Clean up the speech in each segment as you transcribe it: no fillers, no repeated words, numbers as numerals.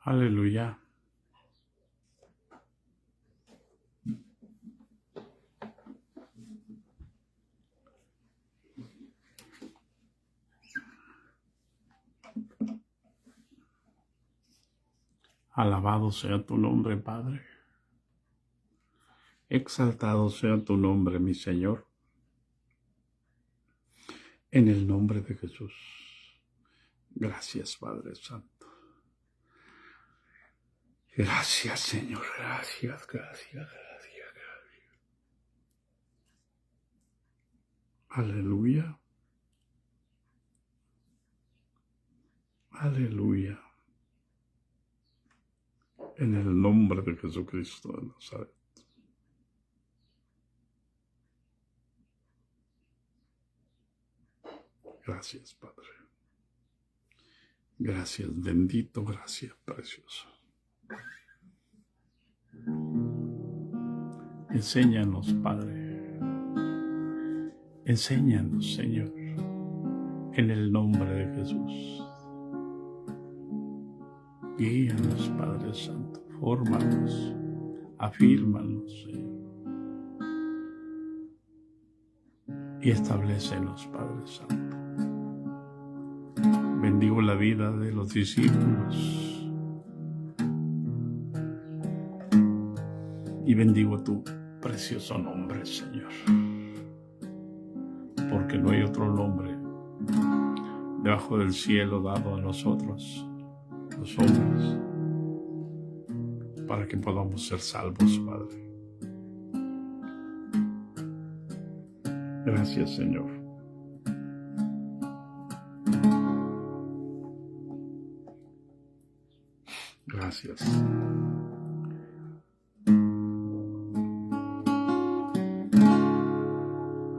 Aleluya. Alabado sea tu nombre, Padre. Exaltado sea tu nombre, mi Señor. En el nombre de Jesús. Gracias, Padre Santo. Gracias, Señor. Gracias. Aleluya. Aleluya. En el nombre de Jesucristo de Nazaret. Gracias, Padre. Gracias, bendito, gracias, precioso. Enséñanos, Padre. Enséñanos, Señor, en el nombre de Jesús. Guíanos, Padre Santo. Fórmanos, afírmanos, Señor. Y establécenos, Padre Santo. Bendigo la vida de los discípulos. Y bendigo tu precioso nombre, Señor. Porque no hay otro nombre debajo del cielo dado a nosotros, los hombres, para que podamos ser salvos, Padre. Gracias, Señor. Gracias.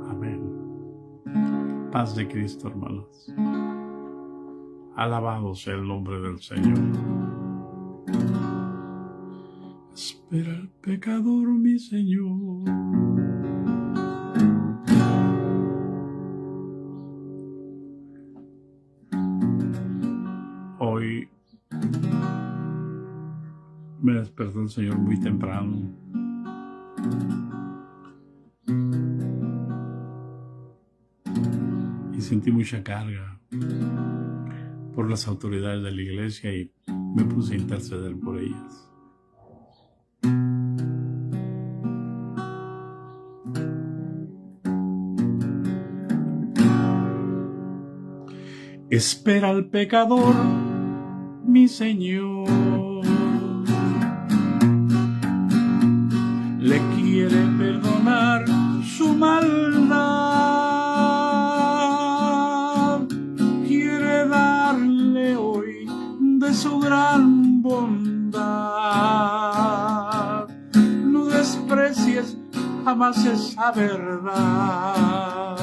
Amén. Paz de Cristo, hermanos. Alabado sea el nombre del Señor. Espera el pecador, mi Señor. Hoy me despertó el Señor muy temprano. Y sentí mucha carga por las autoridades de la iglesia y me puse a interceder por ellas. Espera al pecador, mi Señor. Le quiere perdonar su maldad. Quiere darle hoy de su gran bondad. No desprecies jamás esa verdad.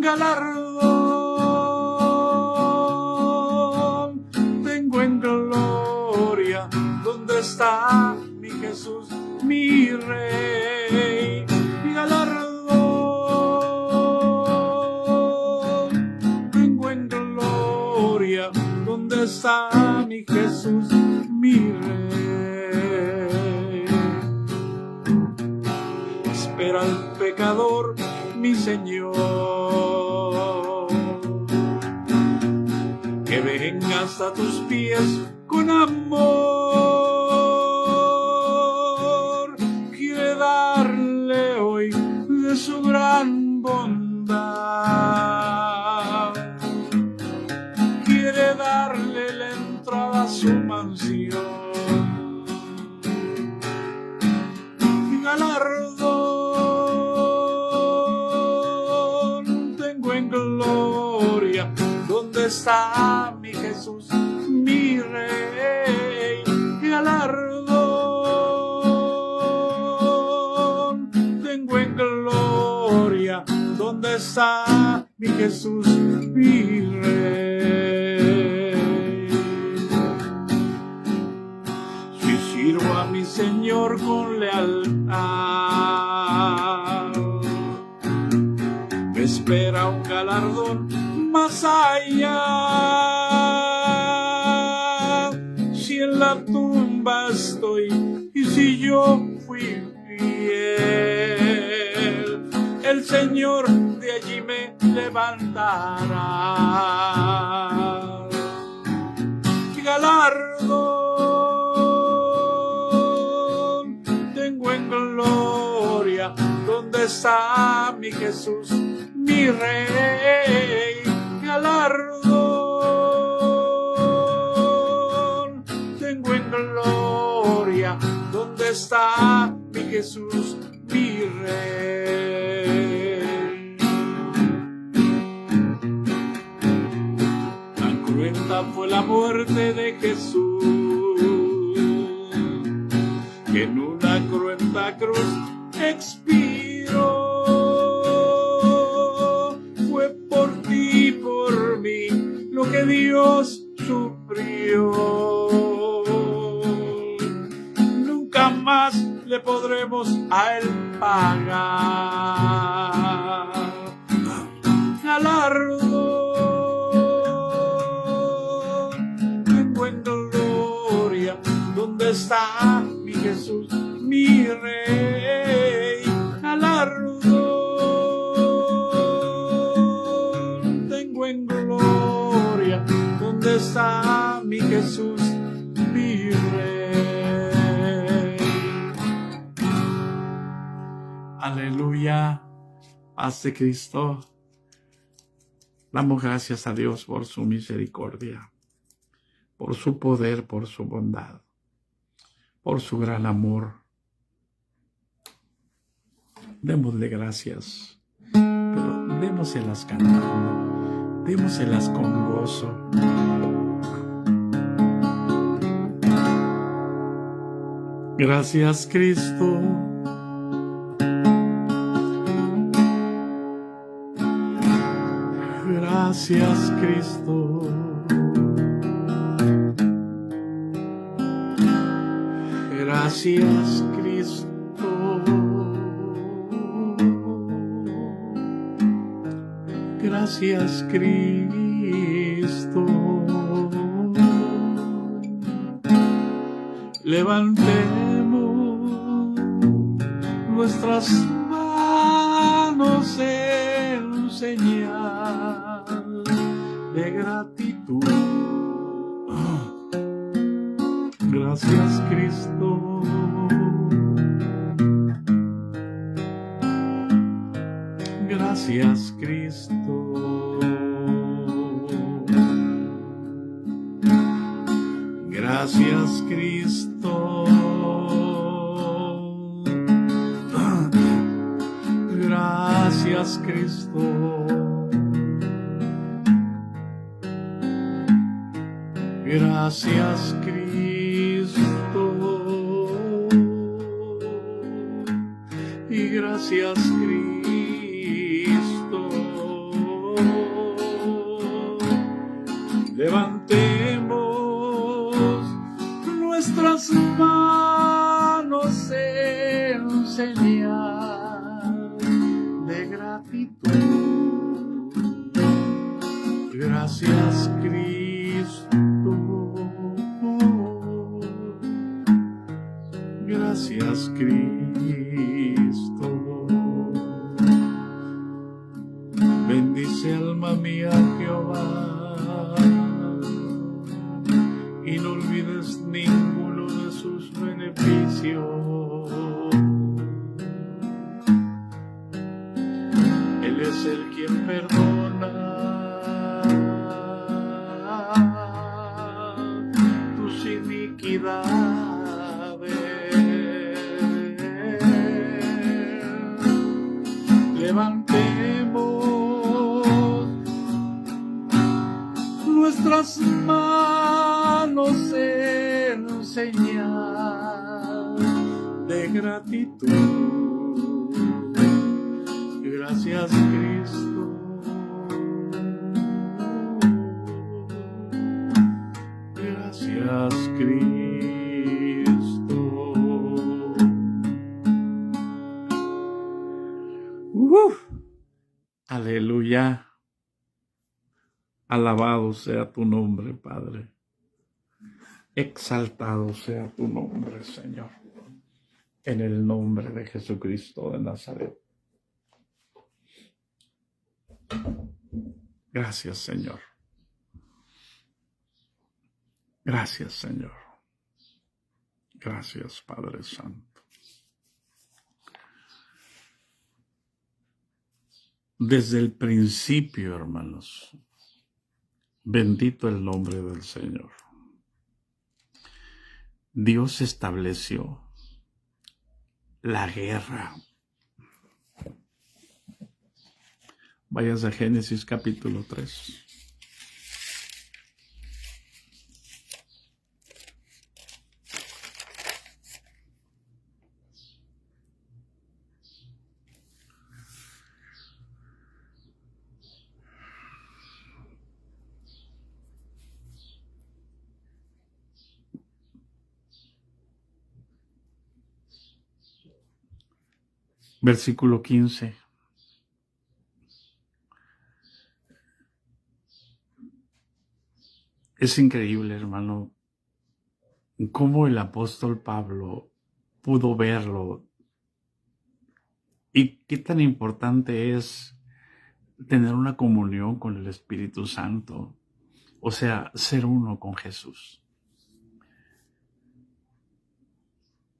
Galardón tengo en gloria. ¿Dónde está mi Jesús, mi Rey? Galardón tengo en gloria. ¿Dónde está mi Jesús, mi Rey? Espera al pecador, mi Señor, que venga hasta tus pies con amor. Quiere darle hoy de su gran bondad. Quiere darle la entrada a su mansión. Galardón tengo en gloria. ¿Dónde está mi Jesús, mi Rey? Galardón tengo en gloria. ¿Dónde está mi Jesús, mi Rey? Si sirvo a mi Señor con lealtad, me espera un galardón más allá. tumba estoy, y si yo fui fiel, el Señor de allí me levantará. Galardón tengo en gloria, ¿dónde está mi Jesús, mi Rey? Galardón tengo en gloria, ¿dónde está mi Jesús, mi Rey? Tan cruenta fue la muerte de Jesús, que en una cruenta cruz expiró. Fue por ti y por mí lo que Dios sufrió. Nunca más le podremos a él pagar. Galardón tengo en gloria, ¿dónde está mi Jesús, mi Rey? Galardón tengo en gloria, ¿dónde está mi Jesús, mi Rey? Aleluya, paz de Cristo. Damos gracias a Dios por su misericordia, por su poder, por su bondad, por su gran amor. Démosle gracias, pero démoselas cantando, démoselas con gozo. Gracias, Cristo. Gracias, Cristo. Gracias, Cristo. Gracias, Cristo. Levantemos nuestras manos en señal de gratitud. Gracias, Cristo. Gracias, Cristo. Gracias, Cristo. Gracias, Cristo. Gracias, Cristo. Y gracias, Cristo. Levantemos nuestras manos en señal de gratitud. Gracias, Cristo. Gracias, Cristo. Bendice, alma mía, Jehová, y no olvides ninguno de sus beneficios. Él es el quien perdona tus iniquidades. Levantemos nuestras manos en señal de gratitud. Gracias, Cristo. Gracias, Cristo. Aleluya. Alabado sea tu nombre, Padre. Exaltado sea tu nombre, Señor, en el nombre de Jesucristo de Nazaret. Gracias, Señor. Gracias, Señor. Gracias, Padre Santo. Desde el principio, hermanos, bendito el nombre del Señor. Dios estableció la guerra. Vayas a Génesis capítulo 3. Versículo 15. Es increíble, hermano, cómo el apóstol Pablo pudo verlo y qué tan importante es tener una comunión con el Espíritu Santo, o sea, ser uno con Jesús.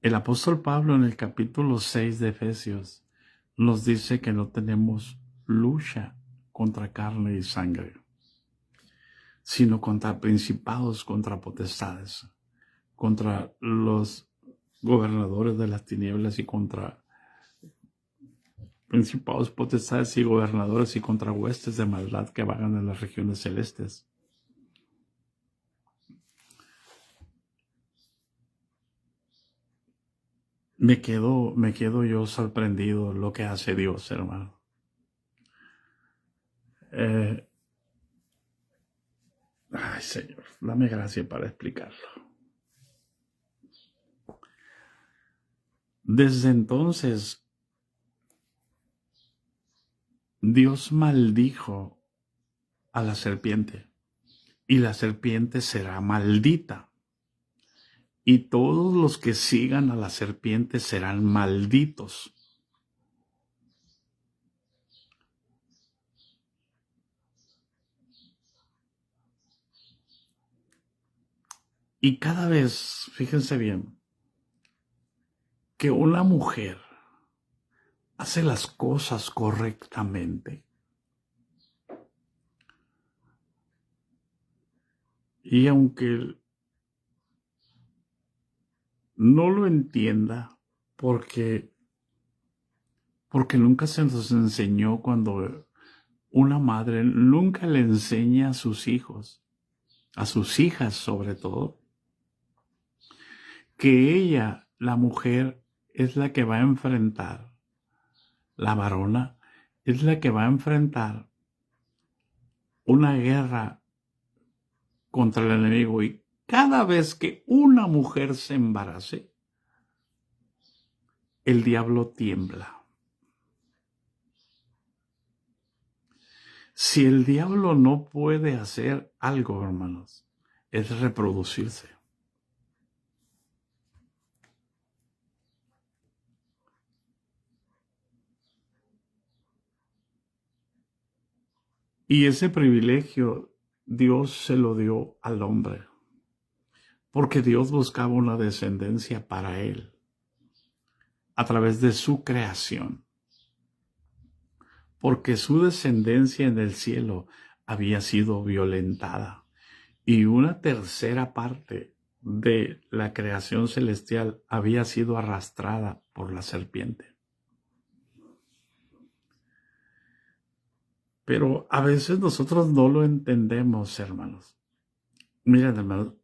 El apóstol Pablo en el capítulo 6 de Efesios nos dice que no tenemos lucha contra carne y sangre, sino contra principados, contra potestades, contra los gobernadores de las tinieblas y contra principados, potestades y gobernadores y contra huestes de maldad que vagan en las regiones celestes. Me quedo yo sorprendido lo que hace Dios, hermano. Ay, Señor, dame gracia para explicarlo. Desde entonces, Dios maldijo a la serpiente, y la serpiente será maldita, y todos los que sigan a la serpiente serán malditos. Y cada vez, fíjense bien, que una mujer hace las cosas correctamente, y aunque no lo entienda, porque nunca se nos enseñó, cuando una madre nunca le enseña a sus hijos, a sus hijas sobre todo, que ella, la mujer, es la que va a enfrentar, la varona, es la que va a enfrentar una guerra contra el enemigo. Y cada vez que una mujer se embarace, el diablo tiembla. Si el diablo no puede hacer algo, hermanos, es reproducirse. Y ese privilegio Dios se lo dio al hombre, porque Dios buscaba una descendencia para él, a través de su creación, porque su descendencia en el cielo había sido violentada, y una tercera parte de la creación celestial había sido arrastrada por la serpiente. Pero a veces nosotros no lo entendemos, hermanos. Miren, hermanos,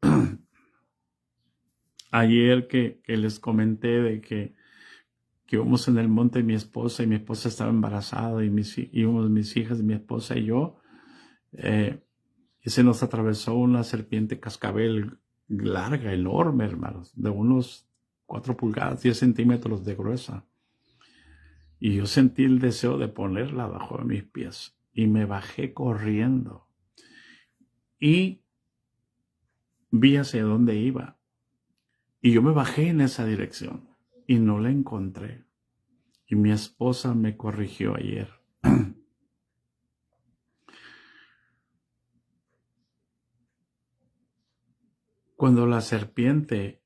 ayer que les comenté de que íbamos en el monte, mi esposa estaba embarazada, y íbamos mis hijas, mi esposa y yo, y se nos atravesó una serpiente cascabel larga, enorme, hermanos, de unos 4 pulgadas, 10 centímetros de gruesa. Y yo sentí el deseo de ponerla bajo de mis pies, y me bajé corriendo. Y vi hacia dónde iba y yo me bajé en esa dirección y no la encontré. Y mi esposa me corrigió ayer. Cuando la serpiente,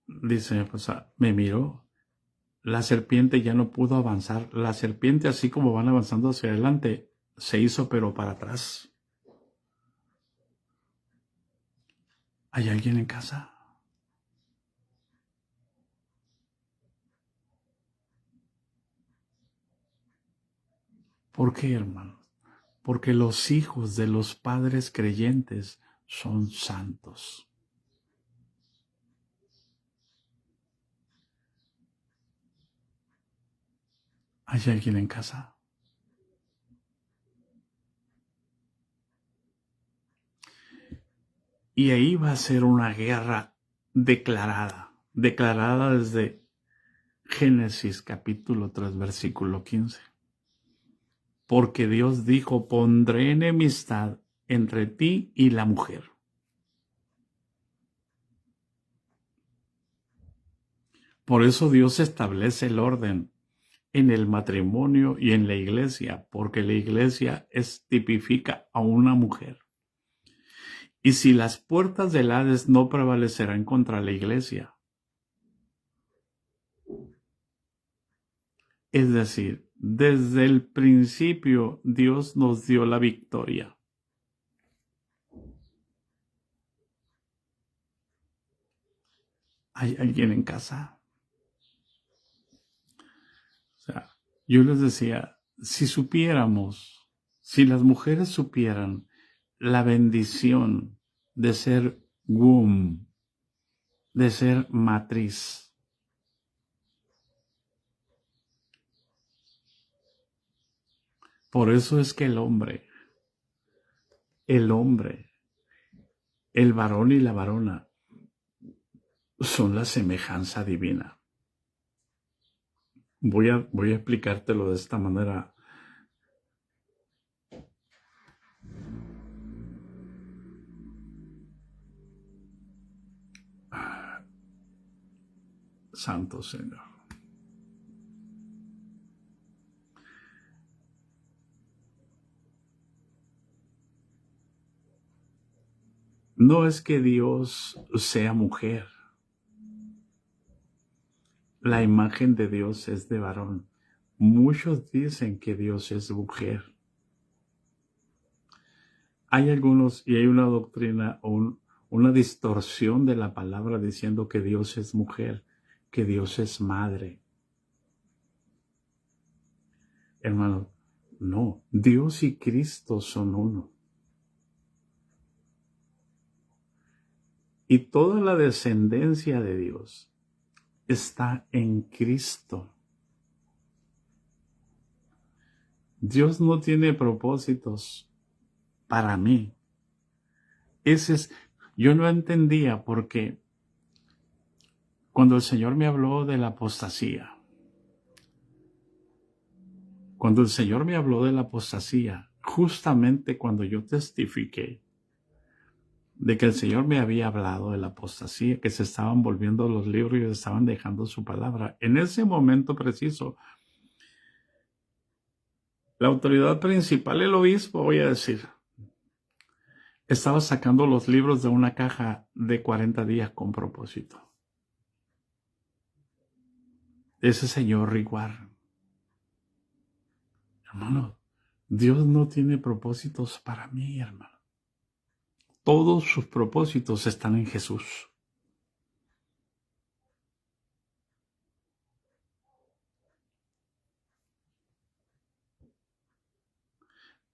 dice mi esposa, me miró, la serpiente ya no pudo avanzar. La serpiente, así como van avanzando hacia adelante, se hizo pero para atrás. ¿Hay alguien en casa? ¿Por qué, hermanos? Porque los hijos de los padres creyentes son santos. ¿Hay alguien en casa? Y ahí va a ser una guerra declarada desde Génesis capítulo 3, versículo 15. Porque Dios dijo, pondré enemistad entre ti y la mujer. Por eso Dios establece el orden en el matrimonio y en la iglesia, porque la iglesia tipifica a una mujer. Y si las puertas del Hades no prevalecerán contra la iglesia, es decir, desde el principio Dios nos dio la victoria. ¿Hay alguien en casa? O sea, yo les decía, si supiéramos, si las mujeres supieran la bendición de ser womb, de ser matriz, por eso es que el hombre, el varón y la varona son la semejanza divina. Voy a explicártelo de esta manera. Santo Señor. No es que Dios sea mujer. La imagen de Dios es de varón. Muchos dicen que Dios es mujer. Hay algunos, y hay una doctrina o una distorsión de la palabra diciendo que Dios es mujer, que Dios es madre. Hermano, no, Dios y Cristo son uno. Y toda la descendencia de Dios está en Cristo. Dios no tiene propósitos para mí. Yo no entendía por qué cuando el Señor me habló de la apostasía, justamente cuando yo testifiqué de que el Señor me había hablado de la apostasía, que se estaban volviendo los libros y estaban dejando su palabra, en ese momento preciso, la autoridad principal, el obispo, voy a decir, estaba sacando los libros de una caja de 40 días con propósito. Ese señor Riguar. Hermano, Dios no tiene propósitos para mí, hermano. Todos sus propósitos están en Jesús.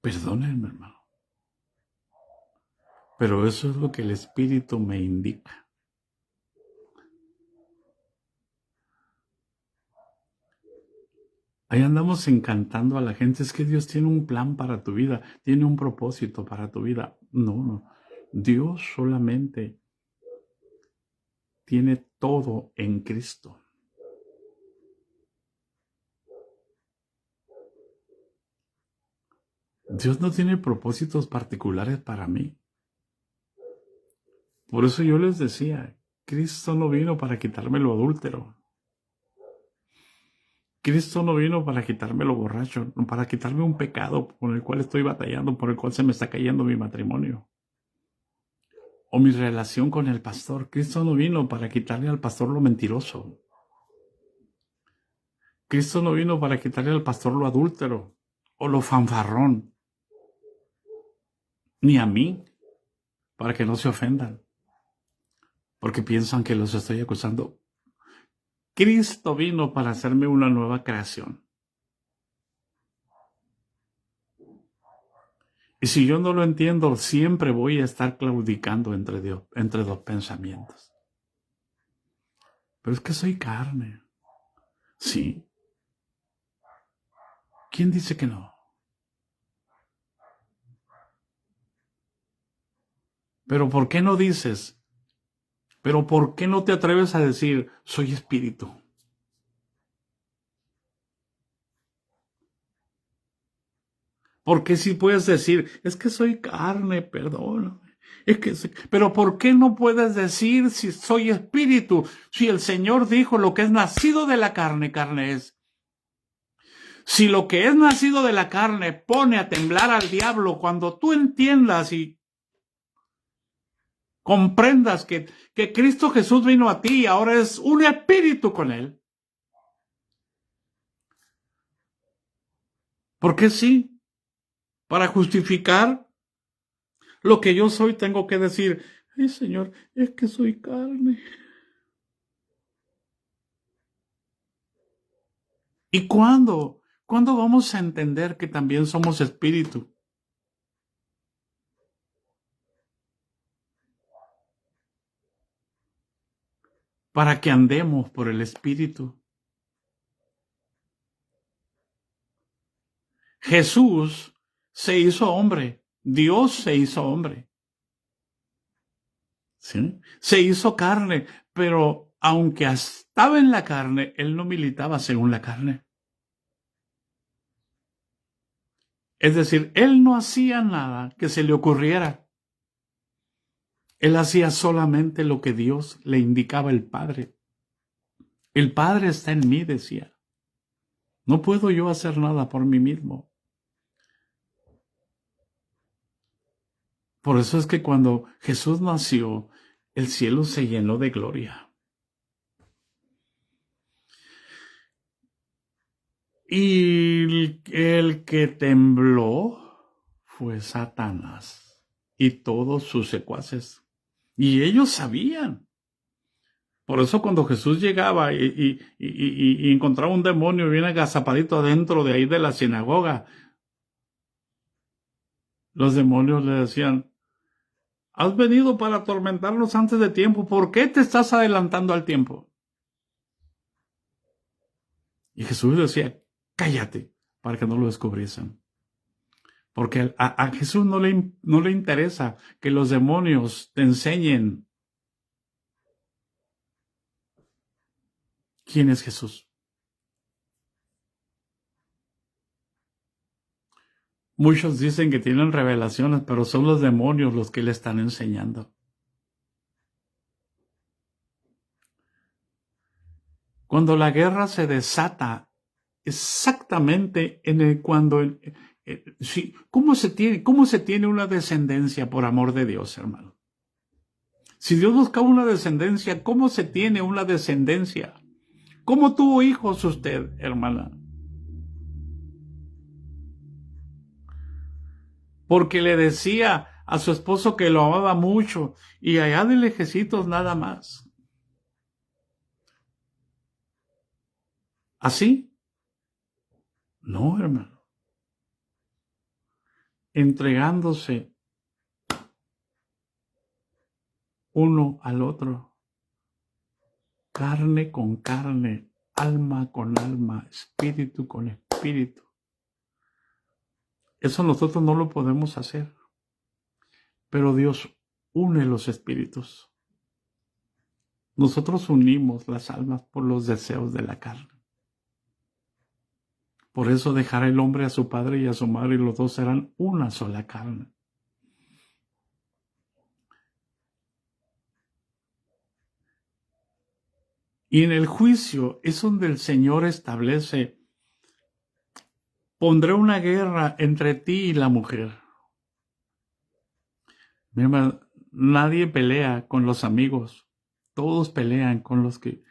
Perdónenme, hermano. Pero eso es lo que el Espíritu me indica. Ahí andamos encantando a la gente. Es que Dios tiene un plan para tu vida, tiene un propósito para tu vida. No. Dios solamente tiene todo en Cristo. Dios no tiene propósitos particulares para mí. Por eso yo les decía, Cristo no vino para quitarme lo adúltero. Cristo no vino para quitarme lo borracho, para quitarme un pecado con el cual estoy batallando, por el cual se me está cayendo mi matrimonio o mi relación con el pastor. Cristo no vino para quitarle al pastor lo mentiroso. Cristo no vino para quitarle al pastor lo adúltero o lo fanfarrón, ni a mí, para que no se ofendan, porque piensan que los estoy acusando. Cristo vino para hacerme una nueva creación. Y si yo no lo entiendo, siempre voy a estar claudicando entre dos pensamientos. Pero es que soy carne. Sí. ¿Quién dice que no? Pero ¿por qué no dices? Pero ¿por qué no te atreves a decir, soy espíritu? Porque si puedes decir, es que soy carne, perdóname. Pero ¿por qué no puedes decir si soy espíritu? Si el Señor dijo lo que es nacido de la carne, carne es. Si lo que es nacido de la carne pone a temblar al diablo, cuando tú entiendas y comprendas que Cristo Jesús vino a ti y ahora es un espíritu con él. Porque sí, para justificar lo que yo soy tengo que decir, ay Señor, es que soy carne. ¿Y cuándo? ¿Cuándo vamos a entender que también somos espíritu? Para que andemos por el espíritu. Jesús se hizo hombre. Dios se hizo hombre. ¿Sí? Se hizo carne, pero aunque estaba en la carne, él no militaba según la carne. Es decir, él no hacía nada que se le ocurriera. Él hacía solamente lo que Dios le indicaba el Padre. El Padre está en mí, decía. No puedo yo hacer nada por mí mismo. Por eso es que cuando Jesús nació, el cielo se llenó de gloria. Y el que tembló fue Satanás y todos sus secuaces. Y ellos sabían. Por eso cuando Jesús llegaba y encontraba un demonio bien agazapadito adentro de ahí de la sinagoga, los demonios le decían, has venido para atormentarnos antes de tiempo, ¿por qué te estás adelantando al tiempo? Y Jesús decía, cállate, para que no lo descubriesen. Porque a Jesús no le interesa que los demonios te enseñen quién es Jesús. Muchos dicen que tienen revelaciones, pero son los demonios los que le están enseñando. Cuando la guerra se desata, exactamente ¿cómo se tiene una descendencia por amor de Dios, hermano? Si Dios buscaba una descendencia, ¿cómo se tiene una descendencia? ¿Cómo tuvo hijos usted, hermana? Porque le decía a su esposo que lo amaba mucho y allá de lejecitos nada más. ¿Así? No, hermano. Entregándose uno al otro. Carne con carne, alma con alma, espíritu con espíritu. Eso nosotros no lo podemos hacer. Pero Dios une los espíritus. Nosotros unimos las almas por los deseos de la carne. Por eso dejará el hombre a su padre y a su madre y los dos serán una sola carne. Y en el juicio es donde el Señor establece: pondré una guerra entre ti y la mujer. Mi hermano, nadie pelea con los amigos. Todos pelean con los que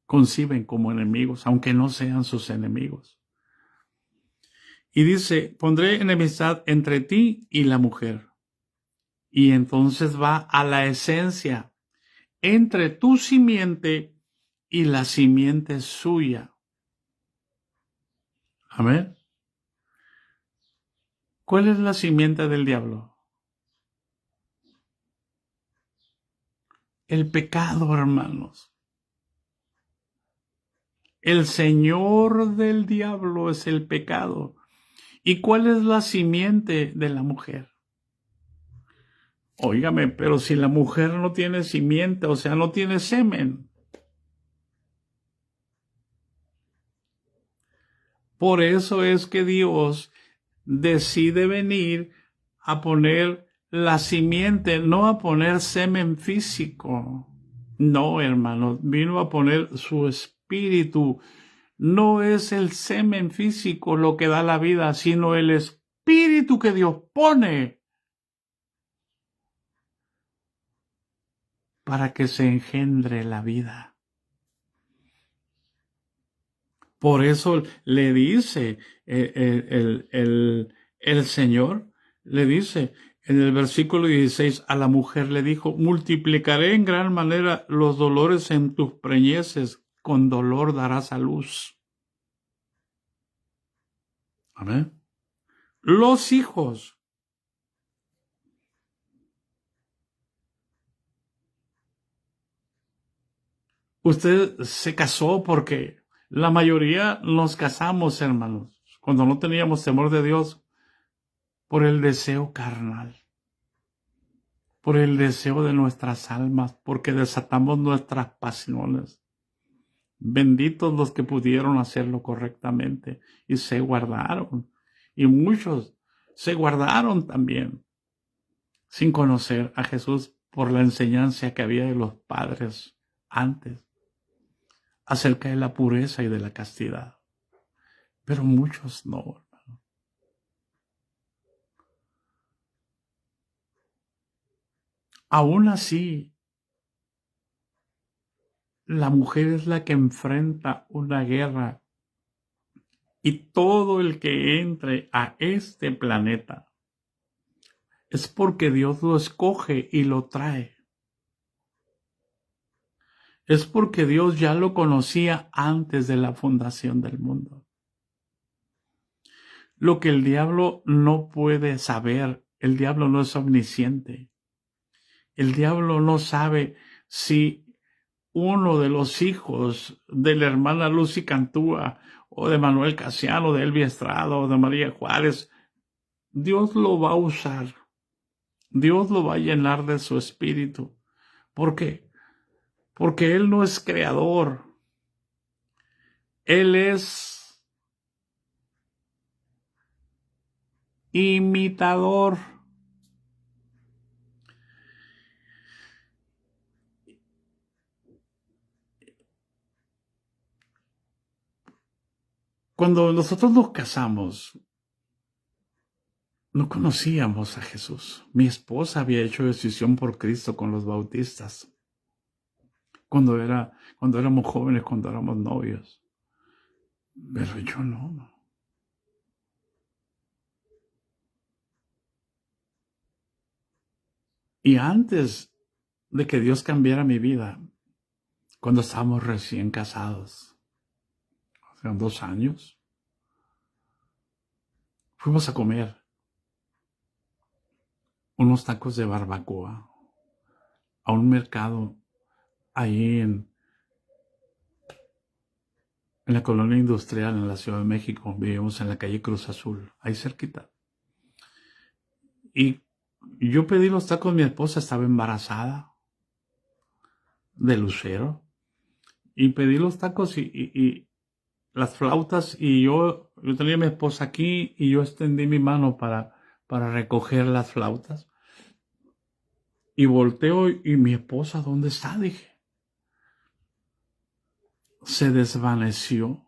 conciben como enemigos, aunque no sean sus enemigos. Y dice: pondré enemistad entre ti y la mujer. Y entonces va a la esencia: entre tu simiente y la simiente suya. Amén. ¿Cuál es la simiente del diablo? El pecado, hermanos. El señor del diablo es el pecado. ¿Y cuál es la simiente de la mujer? Óigame, pero si la mujer no tiene simiente, o sea, no tiene semen. Por eso es que Dios decide venir a poner la simiente, no a poner semen físico. No, hermanos, vino a poner su espíritu. No es el semen físico lo que da la vida, sino el espíritu que Dios pone para que se engendre la vida. Por eso le dice el Señor, le dice en el versículo 16, a la mujer le dijo: multiplicaré en gran manera los dolores en tus preñeces, con dolor darás a luz. Amén. Los hijos. Usted se casó porque la mayoría nos casamos, hermanos, cuando no teníamos temor de Dios, por el deseo carnal, por el deseo de nuestras almas, porque desatamos nuestras pasiones. Benditos los que pudieron hacerlo correctamente y se guardaron. Y muchos se guardaron también sin conocer a Jesús por la enseñanza que había de los padres antes acerca de la pureza y de la castidad. Pero muchos no, hermano. Aún así, la mujer es la que enfrenta una guerra, y todo el que entre a este planeta es porque Dios lo escoge y lo trae. Es porque Dios ya lo conocía antes de la fundación del mundo. Lo que el diablo no puede saber, el diablo no es omnisciente. El diablo no sabe si uno de los hijos de la hermana Lucy Cantúa, o de Manuel Casiano, de Elvia Estrada, o de María Juárez, Dios lo va a usar. Dios lo va a llenar de su espíritu. ¿Por qué? Porque Él no es creador. Él es imitador. Cuando nosotros nos casamos, no conocíamos a Jesús. Mi esposa había hecho decisión por Cristo con los bautistas. Cuando éramos jóvenes, cuando éramos novios. Pero yo no. Y antes de que Dios cambiara mi vida, cuando estábamos recién casados, hace 2 años, fuimos a comer unos tacos de barbacoa a un mercado ahí en la colonia industrial en la Ciudad de México. Vivimos en la calle Cruz Azul, ahí cerquita. Y yo pedí los tacos, mi esposa estaba embarazada de Lucero, y pedí los tacos y las flautas, y yo tenía a mi esposa aquí, y yo extendí mi mano para recoger las flautas, y volteo, y mi esposa, ¿dónde está? Dije. se desvaneció.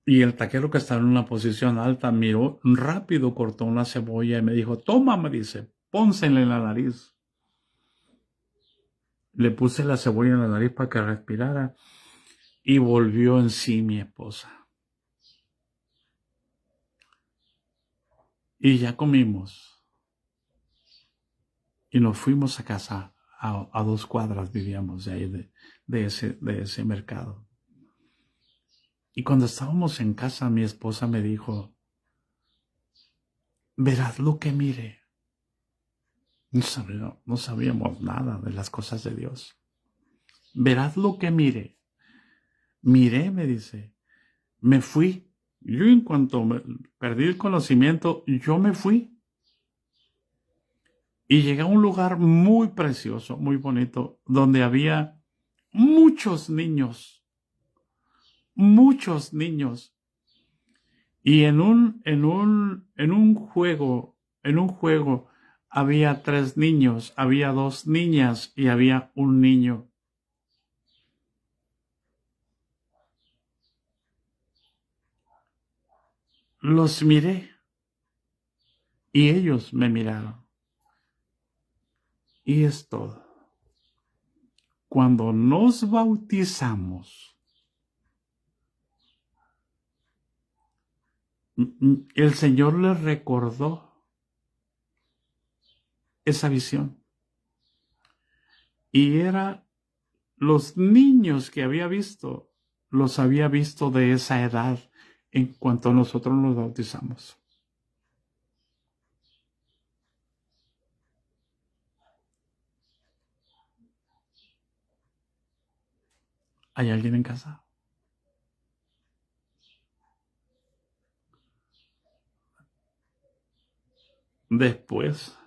Y el taquero, que estaba en una posición alta, miró rápido, cortó una cebolla y me dijo: toma, me dice, pónsela en la nariz. Le puse la cebolla en la nariz para que respirara y volvió en sí mi esposa. Y ya comimos y nos fuimos a casa. A 2 cuadras vivíamos de ahí, de ese mercado. Y cuando estábamos en casa, mi esposa me dijo: verás lo que mire. No sabíamos nada de las cosas de Dios. Verás lo que mire. Miré, me dice, me fui. Yo, en cuanto perdí el conocimiento, yo me fui. Y llegué a un lugar muy precioso, muy bonito, donde había muchos niños. Muchos niños. Y en un juego había 3 niños, había 2 niñas y había un niño. Los miré y ellos me miraron. Y es todo. Cuando nos bautizamos, el Señor les recordó esa visión. Y era los niños que había visto, los había visto de esa edad en cuanto nosotros nos bautizamos. ¿Hay alguien en casa? Después,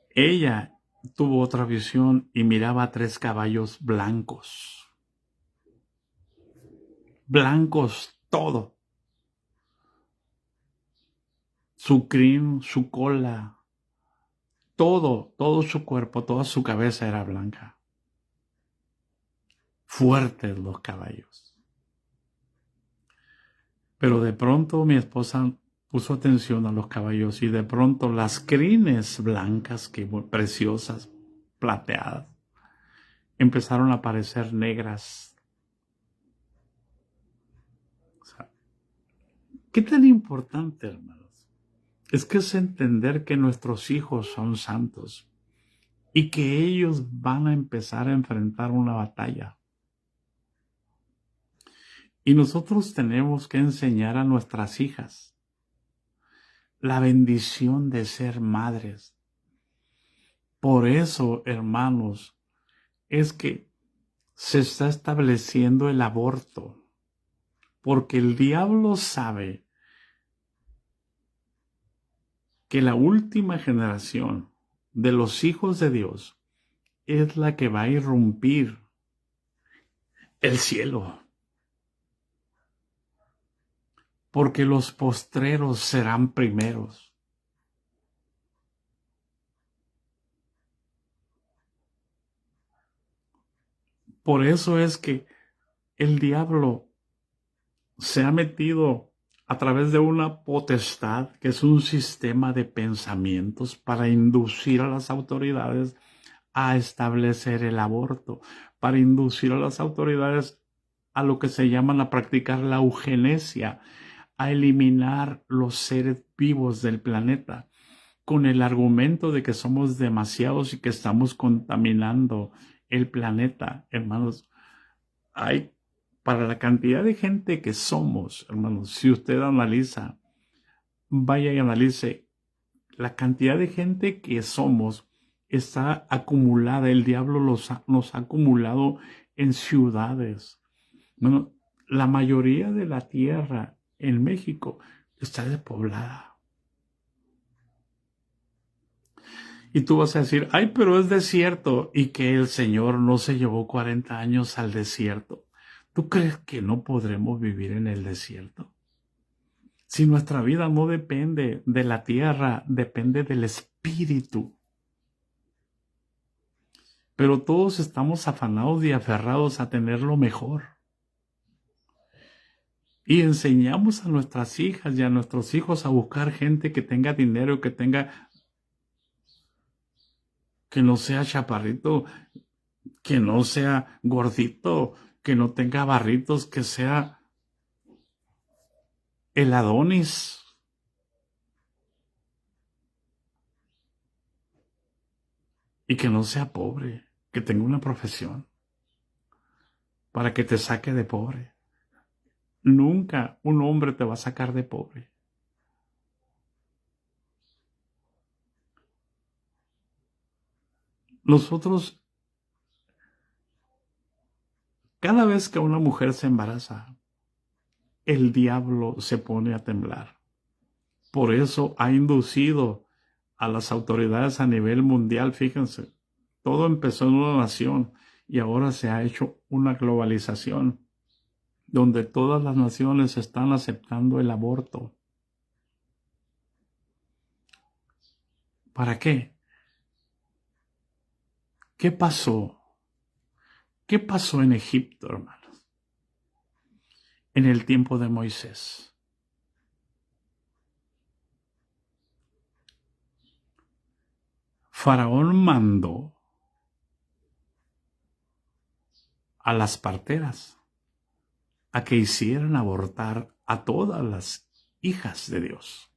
ella tuvo otra visión y miraba 3 caballos blancos. Blancos todo. Su crin, su cola, todo su cuerpo, toda su cabeza era blanca. Fuertes los caballos. Pero de pronto mi esposa puso atención a los caballos y de pronto las crines blancas, que preciosas, plateadas, empezaron a parecer negras. O sea, ¿qué tan importante, hermanos? Es que es entender que nuestros hijos son santos y que ellos van a empezar a enfrentar una batalla. Y nosotros tenemos que enseñar a nuestras hijas la bendición de ser madres. Por eso, hermanos, es que se está estableciendo el aborto, porque el diablo sabe que la última generación de los hijos de Dios es la que va a irrumpir el cielo, porque los postreros serán primeros. Por eso es que el diablo se ha metido a través de una potestad, que es un sistema de pensamientos, para inducir a las autoridades a establecer el aborto, para inducir a las autoridades a lo que se llaman a practicar la eugenesia, a eliminar los seres vivos del planeta, con el argumento de que somos demasiados y que estamos contaminando el planeta. Hermanos, para la cantidad de gente que somos, hermanos, si usted analiza, vaya y analice, la cantidad de gente que somos está acumulada, el diablo nos ha acumulado en ciudades. Bueno, la mayoría de la tierra en México está despoblada. Y tú vas a decir: ay, pero es desierto, y que el Señor no se llevó 40 años al desierto. ¿Tú crees que no podremos vivir en el desierto? Si nuestra vida no depende de la tierra, depende del Espíritu. pero todos estamos afanados y aferrados a tener lo mejor. Y enseñamos a nuestras hijas y a nuestros hijos a buscar gente que tenga dinero, que no sea chaparrito, que no sea gordito, que no tenga barritos, que sea el Adonis. Y que no sea pobre, que tenga una profesión para que te saque de pobre. Nunca un hombre te va a sacar de pobre. Nosotros, cada vez que una mujer se embaraza, el diablo se pone a temblar. Por eso ha inducido a las autoridades a nivel mundial, fíjense, todo empezó en una nación y ahora se ha hecho una globalización donde todas las naciones están aceptando el aborto. ¿Para qué? ¿Qué pasó? ¿Qué pasó en Egipto, hermanos? En el tiempo de Moisés. Faraón mandó a las parteras a que hicieran abortar a todas las hijas de Dios.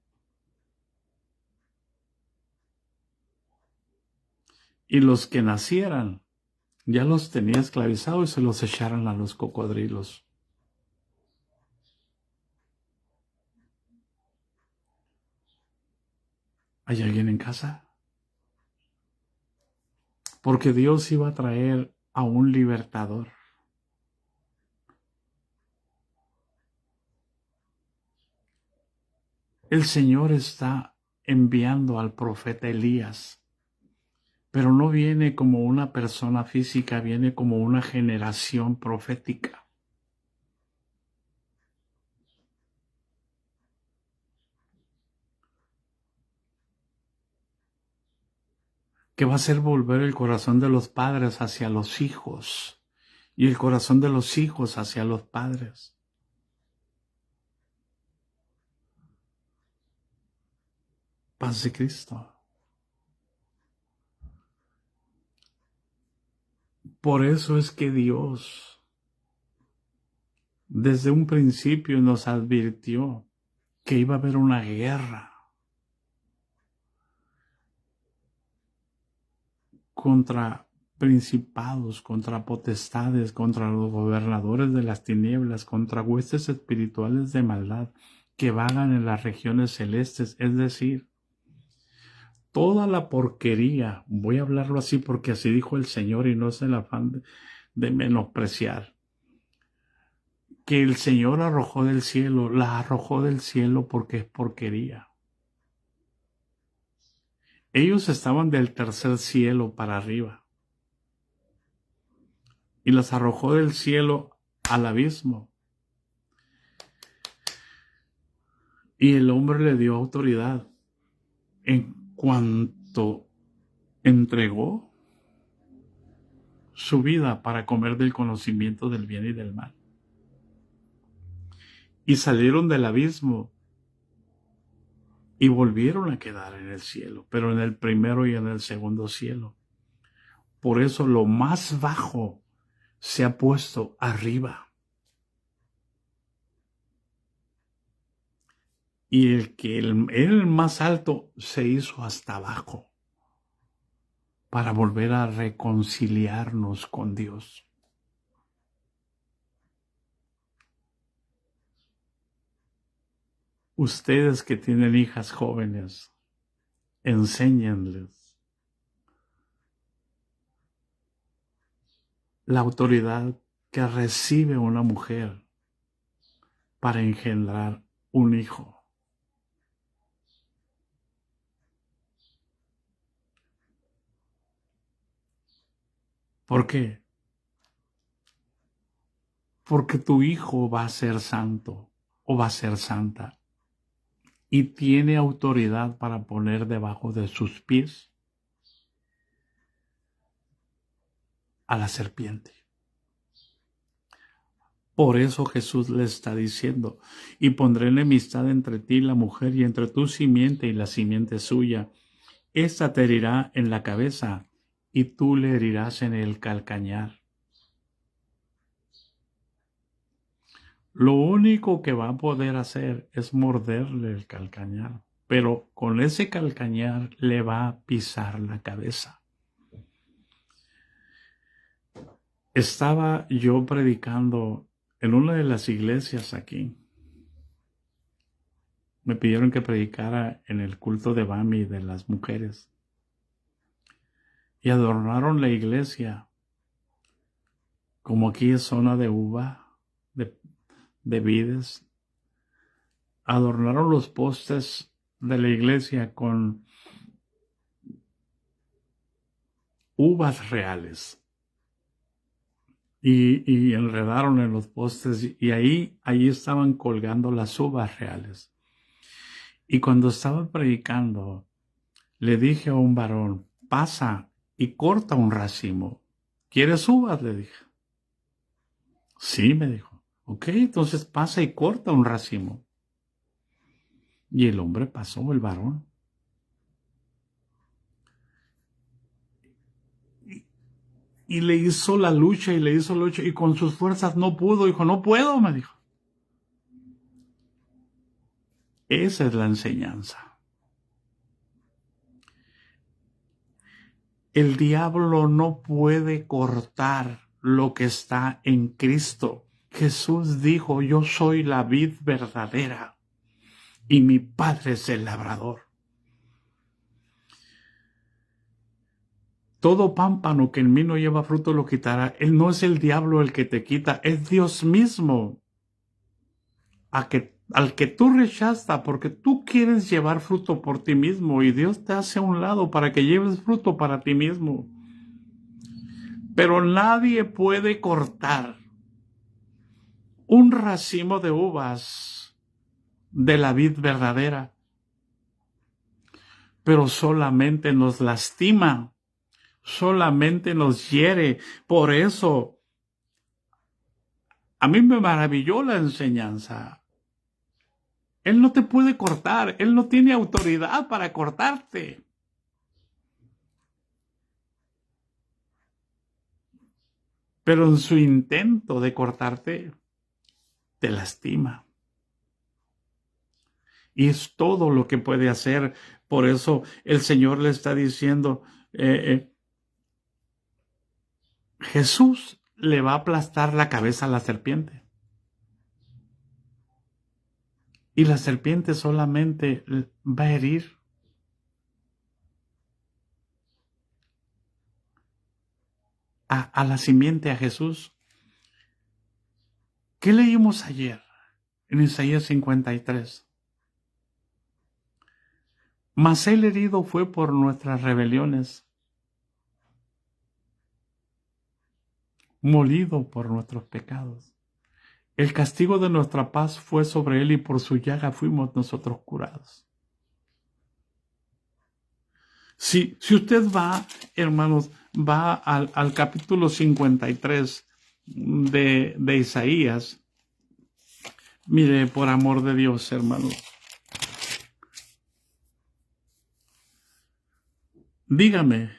Y los que nacieran ya los tenía esclavizados y se los echaran a los cocodrilos. ¿Hay alguien en casa? Porque Dios iba a traer a un libertador. El Señor está enviando al profeta Elías, pero no viene como una persona física, viene como una generación profética. Que va a hacer volver el corazón de los padres hacia los hijos y el corazón de los hijos hacia los padres. Paz de Cristo. Por eso es que Dios desde un principio nos advirtió que iba a haber una guerra contra principados, contra potestades, contra los gobernadores de las tinieblas, contra huestes espirituales de maldad que vagan en las regiones celestes, es decir, toda la porquería, voy a hablarlo así porque así dijo el Señor y no es el afán de menospreciar, que el Señor arrojó del cielo, la arrojó del cielo porque es porquería. Ellos estaban del tercer cielo para arriba y las arrojó del cielo al abismo. Y el hombre le dio autoridad en cuanto entregó su vida para comer del conocimiento del bien y del mal. Y salieron del abismo y volvieron a quedar en el cielo, pero en el primero y en el segundo cielo. Por eso lo más bajo se ha puesto arriba. Y el que era el más alto se hizo hasta abajo para volver a reconciliarnos con Dios. Ustedes que tienen hijas jóvenes, enséñenles la autoridad que recibe una mujer para engendrar un hijo. ¿Por qué? Porque tu hijo va a ser santo o va a ser santa y tiene autoridad para poner debajo de sus pies a la serpiente. Por eso Jesús le está diciendo, y pondré enemistad entre ti y la mujer, y entre tu simiente y la simiente suya. Esta te herirá en la cabeza, y tú le herirás en el calcañar. Lo único que va a poder hacer es morderle el calcañar, pero con ese calcañar le va a pisar la cabeza. Estaba yo predicando en una de las iglesias aquí. Me pidieron que predicara en el culto de Bami de las mujeres. Y adornaron la iglesia, como aquí es zona de uva, de vides. Adornaron los postes de la iglesia con uvas reales. Y enredaron en los postes y ahí estaban colgando las uvas reales. Y cuando estaba predicando, le dije a un varón, pasa y corta un racimo. ¿Quieres uvas? Le dije. Sí, me dijo. Ok, entonces pasa y corta un racimo. Y el hombre pasó, el varón. Y le hizo la lucha y con sus fuerzas no pudo. Dijo, no puedo, me dijo. Esa es la enseñanza. El diablo no puede cortar lo que está en Cristo. Jesús dijo, yo soy la vid verdadera y mi Padre es el labrador. Todo pámpano que en mí no lleva fruto lo quitará. Él no es el diablo el que te quita, es Dios mismo al que tú rechazas porque tú quieres llevar fruto por ti mismo y Dios te hace a un lado para que lleves fruto para ti mismo. Pero nadie puede cortar un racimo de uvas de la vid verdadera, pero solamente nos lastima, solamente nos hiere. Por eso, a mí me maravilló la enseñanza. Él no te puede cortar, Él no tiene autoridad para cortarte. Pero en su intento de cortarte, te lastima. Y es todo lo que puede hacer. Por eso el Señor le está diciendo, Jesús le va a aplastar la cabeza a la serpiente. Y la serpiente solamente va a herir. A la simiente, a Jesús. ¿Qué leímos ayer en Isaías 53? Mas el herido fue por nuestras rebeliones, molido por nuestros pecados. El castigo de nuestra paz fue sobre él y por su llaga fuimos nosotros curados. Si usted va, hermanos, va al capítulo 53 de Isaías, mire, por amor de Dios, hermanos, dígame,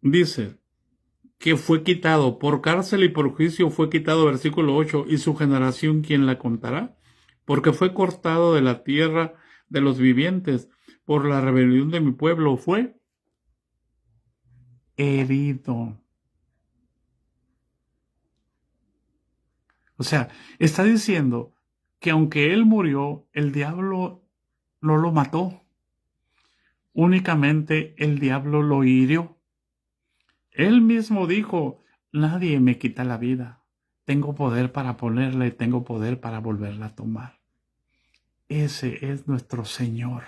dice que fue quitado por cárcel y por juicio fue quitado, versículo 8, y su generación, ¿quién la contará? Porque fue cortado de la tierra de los vivientes, por la rebelión de mi pueblo fue herido. O sea, está diciendo que aunque él murió, el diablo no lo mató. Únicamente el diablo lo hirió. Él mismo dijo, nadie me quita la vida. Tengo poder para ponerla y tengo poder para volverla a tomar. Ese es nuestro Señor.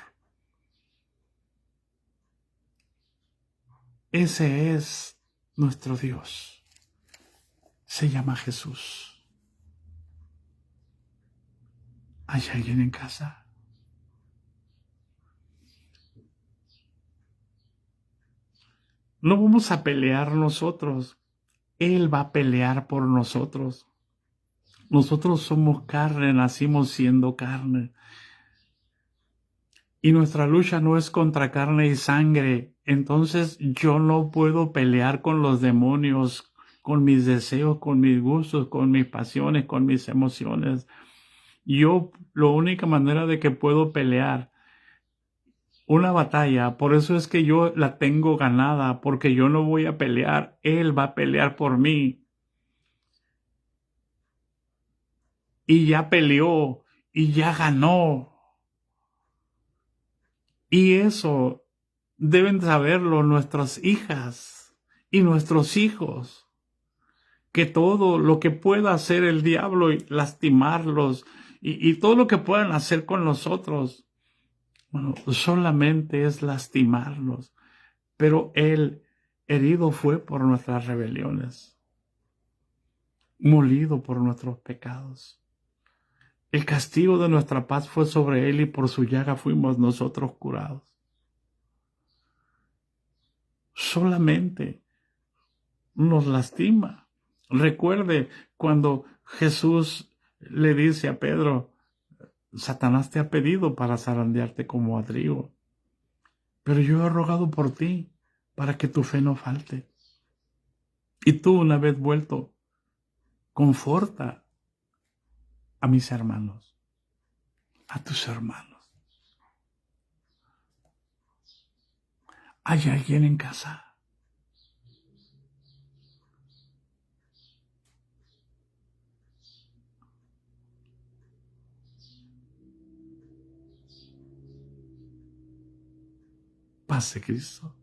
Ese es nuestro Dios. Se llama Jesús. ¿Hay alguien en casa? No vamos a pelear nosotros. Él va a pelear por nosotros. Nosotros somos carne, nacimos siendo carne. Y nuestra lucha no es contra carne y sangre. Entonces yo no puedo pelear con los demonios, con mis deseos, con mis gustos, con mis pasiones, con mis emociones. Yo, la única manera de que puedo pelear una batalla, por eso es que yo la tengo ganada, porque yo no voy a pelear, Él va a pelear por mí. Y ya peleó, y ya ganó. Y eso deben saberlo nuestras hijas y nuestros hijos, que todo lo que pueda hacer el diablo y lastimarlos y todo lo que puedan hacer con nosotros, bueno, solamente es lastimarnos. Pero Él herido fue por nuestras rebeliones, molido por nuestros pecados. El castigo de nuestra paz fue sobre Él y por su llaga fuimos nosotros curados. Solamente nos lastima. Recuerde cuando Jesús le dice a Pedro, Satanás te ha pedido para zarandearte como a trigo, pero yo he rogado por ti para que tu fe no falte. Y tú, una vez vuelto, conforta a mis hermanos, a tus hermanos. ¿Hay alguien en casa? Paz de Cristo.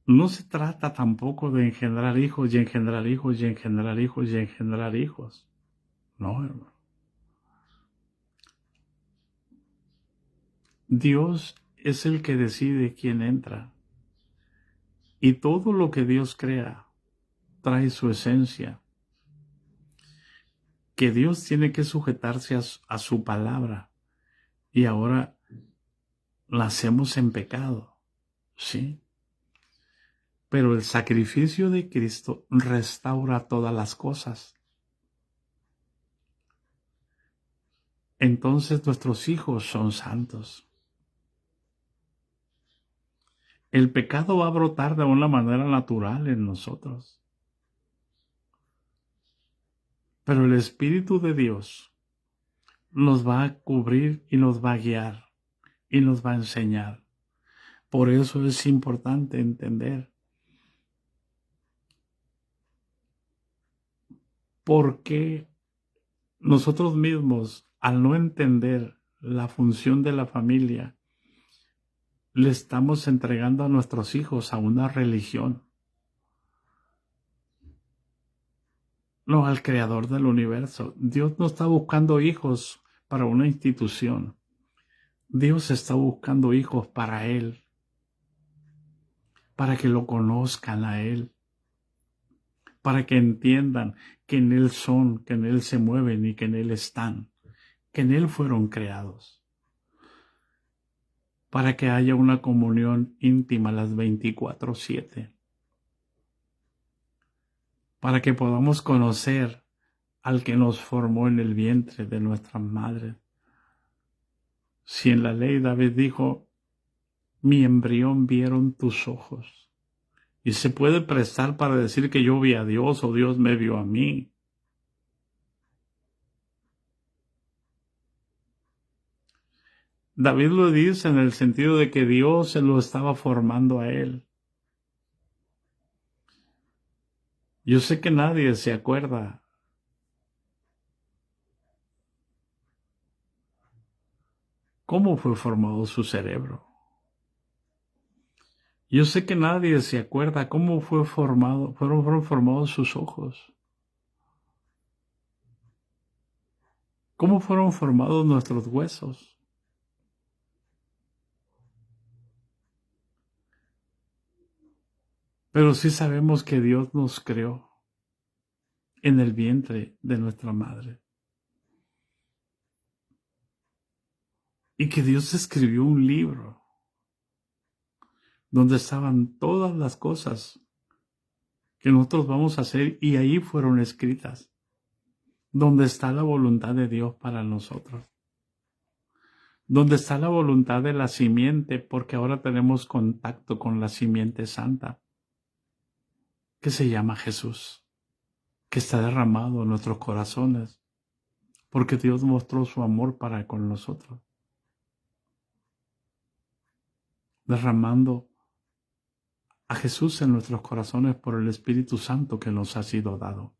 No se trata tampoco de engendrar hijos y engendrar hijos y engendrar hijos y engendrar hijos. No, hermano. Dios es el que decide quién entra. Y todo lo que Dios crea trae su esencia. Que Dios tiene que sujetarse a su palabra. Y ahora la hacemos en pecado. ¿Sí? Pero el sacrificio de Cristo restaura todas las cosas. Entonces nuestros hijos son santos. El pecado va a brotar de una manera natural en nosotros. Pero el Espíritu de Dios nos va a cubrir y nos va a guiar y nos va a enseñar. Por eso es importante entender por qué nosotros mismos, al no entender la función de la familia, le estamos entregando a nuestros hijos a una religión, no al creador del universo. Dios no está buscando hijos para una institución. Dios está buscando hijos para Él, para que lo conozcan a Él, para que entiendan que en Él son, que en Él se mueven y que en Él están, que en Él fueron creados, para que haya una comunión íntima las 24/7, para que podamos conocer al que nos formó en el vientre de nuestras madres. Si en la ley David dijo, mi embrión vieron tus ojos, y se puede prestar para decir que yo vi a Dios o Dios me vio a mí. David lo dice en el sentido de que Dios se lo estaba formando a él. Yo sé que nadie se acuerda cómo fue formado su cerebro. Yo sé que nadie se acuerda cómo fueron formados sus ojos. Cómo fueron formados nuestros huesos. Pero sí sabemos que Dios nos creó. en el vientre de nuestra madre. Y que Dios escribió un libro donde estaban todas las cosas que nosotros vamos a hacer y ahí fueron escritas, donde está la voluntad de Dios para nosotros, donde está la voluntad de la simiente, porque ahora tenemos contacto con la simiente santa, que se llama Jesús, que está derramado en nuestros corazones, porque Dios mostró su amor para con nosotros, derramando a Jesús en nuestros corazones por el Espíritu Santo que nos ha sido dado.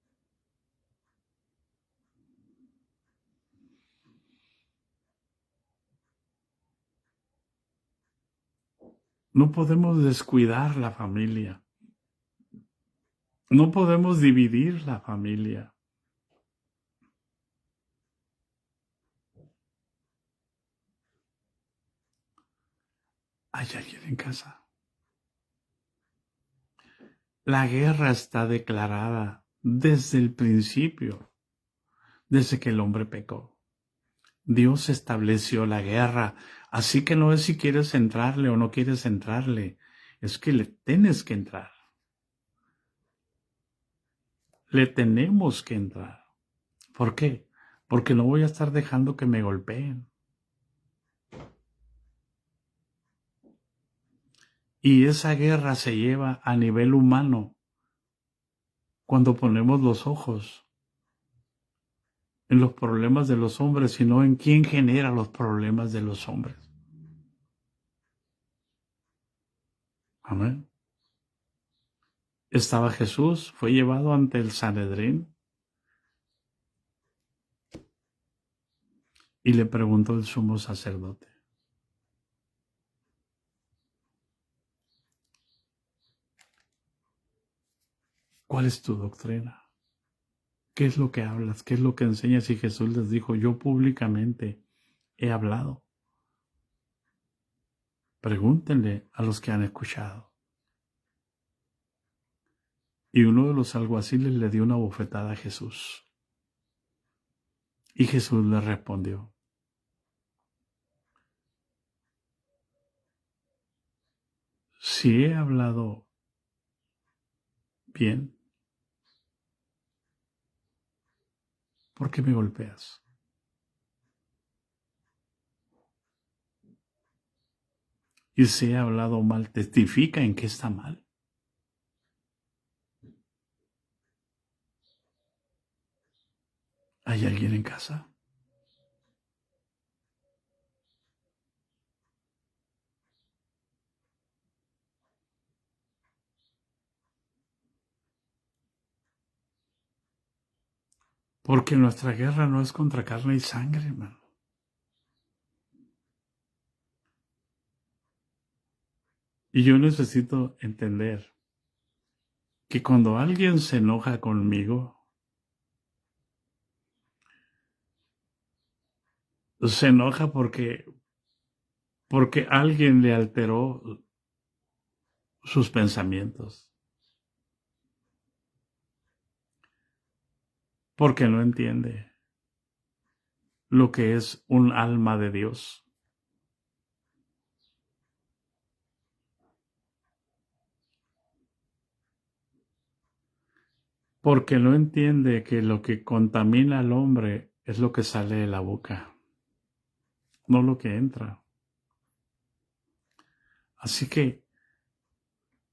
No podemos descuidar la familia. No podemos dividir la familia. ¿Hay alguien en casa? La guerra está declarada desde el principio, desde que el hombre pecó. Dios estableció la guerra, así que no es si quieres entrarle o no quieres entrarle, es que le tienes que entrar. Le tenemos que entrar. ¿Por qué? Porque no voy a estar dejando que me golpeen. Y esa guerra se lleva a nivel humano cuando ponemos los ojos en los problemas de los hombres, sino en quién genera los problemas de los hombres. Amén. Estaba Jesús, fue llevado ante el Sanedrín y le preguntó el sumo sacerdote: ¿cuál es tu doctrina? ¿Qué es lo que hablas? ¿Qué es lo que enseñas? Y Jesús les dijo: yo públicamente he hablado. Pregúntenle a los que han escuchado. Y uno de los alguaciles le dio una bofetada a Jesús. Y Jesús le respondió: si he hablado bien, ¿por qué me golpeas? Y si he hablado mal, testifica en qué está mal. ¿Hay alguien en casa? Porque nuestra guerra no es contra carne y sangre, hermano. Y yo necesito entender que cuando alguien se enoja conmigo, se enoja porque alguien le alteró sus pensamientos, porque no entiende lo que es un alma de Dios. Porque no entiende que lo que contamina al hombre es lo que sale de la boca, no lo que entra. Así que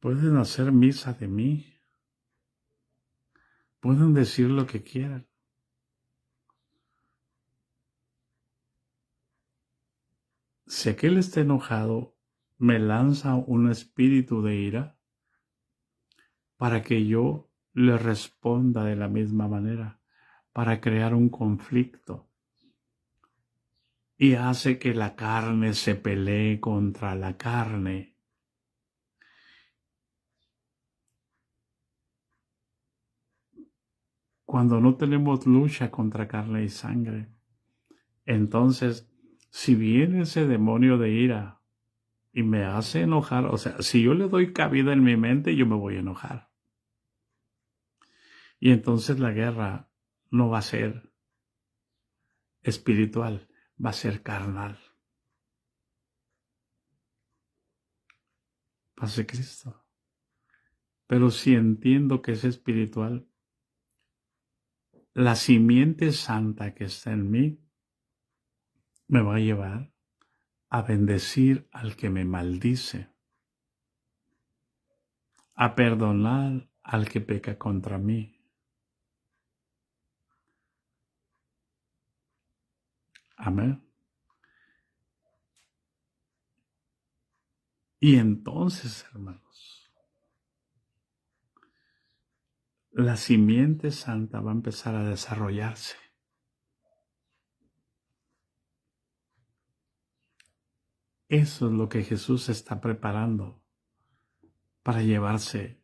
pueden hacer misa de mí, pueden decir lo que quieran. Si aquel está enojado, me lanza un espíritu de ira para que yo le responda de la misma manera, para crear un conflicto. Y hace que la carne se pelee contra la carne. Cuando no tenemos lucha contra carne y sangre, entonces, si viene ese demonio de ira y me hace enojar, o sea, si yo le doy cabida en mi mente, yo me voy a enojar. Y entonces la guerra no va a ser espiritual, va a ser carnal. Paz de Cristo. Pero si entiendo que es espiritual, la simiente santa que está en mí me va a llevar a bendecir al que me maldice, a perdonar al que peca contra mí. Amén. Y entonces, hermanos, la simiente santa va a empezar a desarrollarse. Eso es lo que Jesús está preparando para llevarse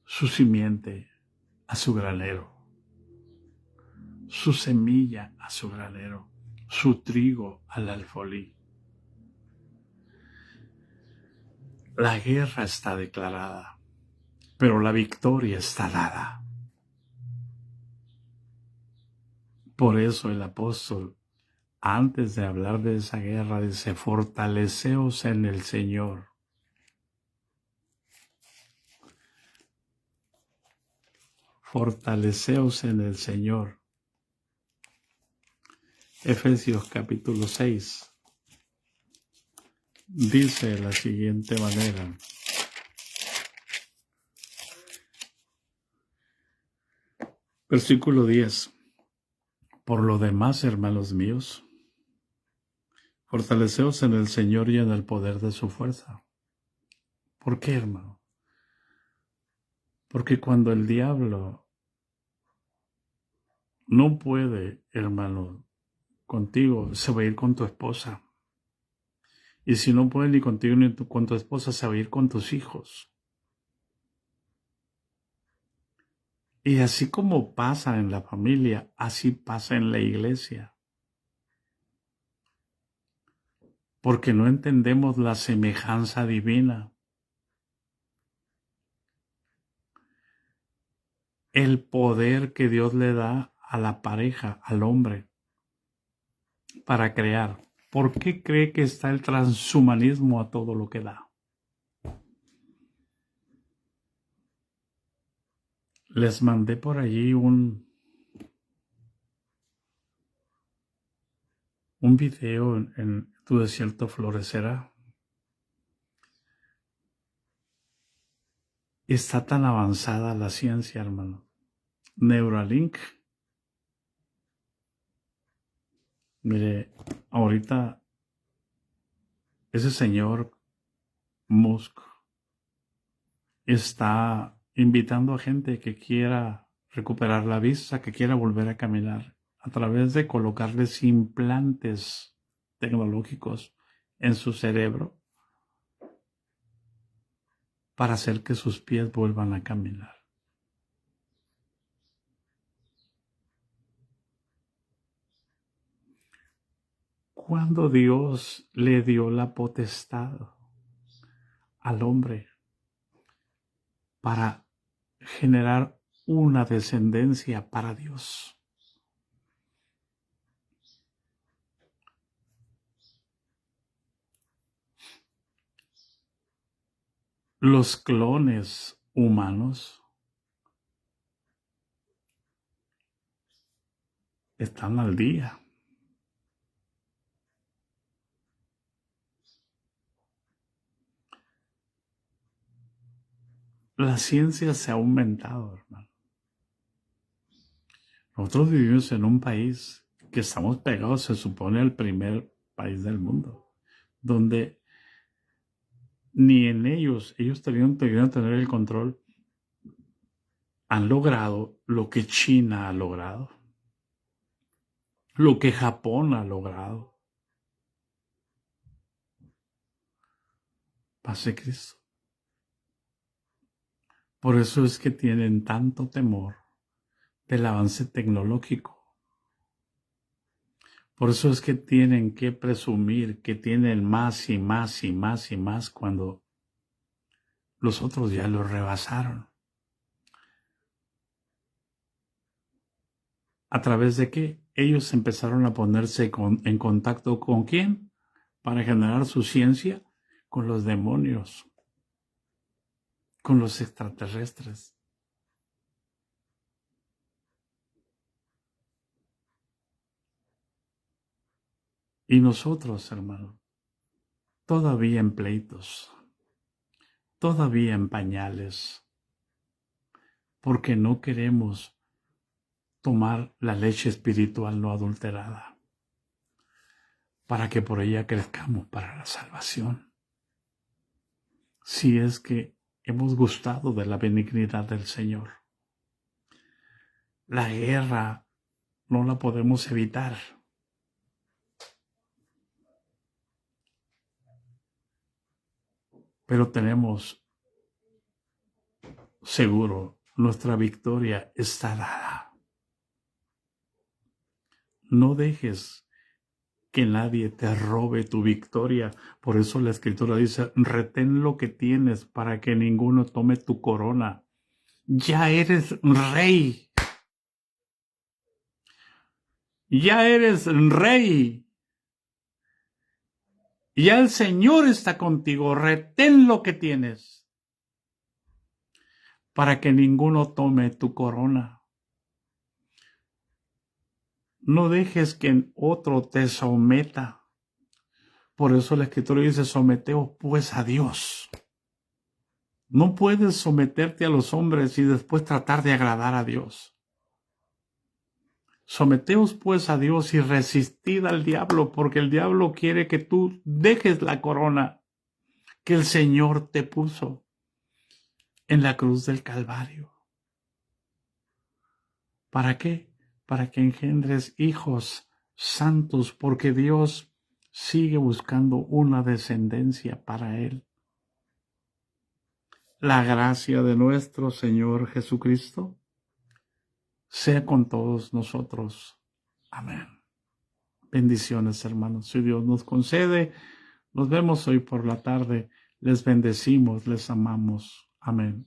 su simiente a su granero, su semilla a su granero, su trigo al alfolí. La guerra está declarada, pero la victoria está dada. Por eso el apóstol, antes de hablar de esa guerra, dice: fortaleceos en el Señor. Fortaleceos en el Señor. Efesios capítulo 6 dice de la siguiente manera: versículo 10. Por lo demás, hermanos míos, fortaleceos en el Señor y en el poder de su fuerza. ¿Por qué, hermano? Porque cuando el diablo no puede, hermano, contigo, se va a ir con tu esposa. Y si no puede ni contigo ni con tu esposa, se va a ir con tus hijos. Y así como pasa en la familia, así pasa en la iglesia. Porque no entendemos la semejanza divina. El poder que Dios le da a la pareja, al hombre, para crear. ¿Por qué cree que está el transhumanismo a todo lo que da? Les mandé por allí un video en Tu desierto florecerá. Está tan avanzada la ciencia, hermano. Neuralink. Mire, ahorita ese señor Musk está invitando a gente que quiera recuperar la vista, que quiera volver a caminar, a través de colocarles implantes tecnológicos en su cerebro para hacer que sus pies vuelvan a caminar. Cuando Dios le dio la potestad al hombre para generar una descendencia para Dios. Los clones humanos están al día. La ciencia se ha aumentado, hermano. Nosotros vivimos en un país que estamos pegados, se supone, al primer país del mundo, donde ni en ellos deberían tener el control. Han logrado lo que China ha logrado, lo que Japón ha logrado. Paz de Cristo. Por eso es que tienen tanto temor del avance tecnológico. Por eso es que tienen que presumir que tienen más y más y más y más cuando los otros ya lo rebasaron. ¿A través de qué? Ellos empezaron a ponerse en contacto con ¿quién? Para generar su ciencia con los demonios, con los extraterrestres. Y nosotros, hermano, todavía en pleitos, todavía en pañales, porque no queremos tomar la leche espiritual no adulterada, para que por ella crezcamos para la salvación. Si es que hemos gustado de la benignidad del Señor. La guerra no la podemos evitar. Pero tenemos seguro, nuestra victoria está dada. No dejes que nadie te robe tu victoria. Por eso la Escritura dice, retén lo que tienes para que ninguno tome tu corona. Ya eres rey. Ya eres rey. Ya el Señor está contigo. Retén lo que tienes para que ninguno tome tu corona. No dejes que otro te someta. Por eso la Escritura dice, someteos pues a Dios. No puedes someterte a los hombres y después tratar de agradar a Dios. Someteos pues a Dios y resistid al diablo, porque el diablo quiere que tú dejes la corona que el Señor te puso en la cruz del Calvario. ¿Para qué? Para que engendres hijos santos, porque Dios sigue buscando una descendencia para Él. La gracia de nuestro Señor Jesucristo sea con todos nosotros. Amén. Bendiciones, hermanos. Si Dios nos concede, nos vemos hoy por la tarde. Les bendecimos, les amamos. Amén.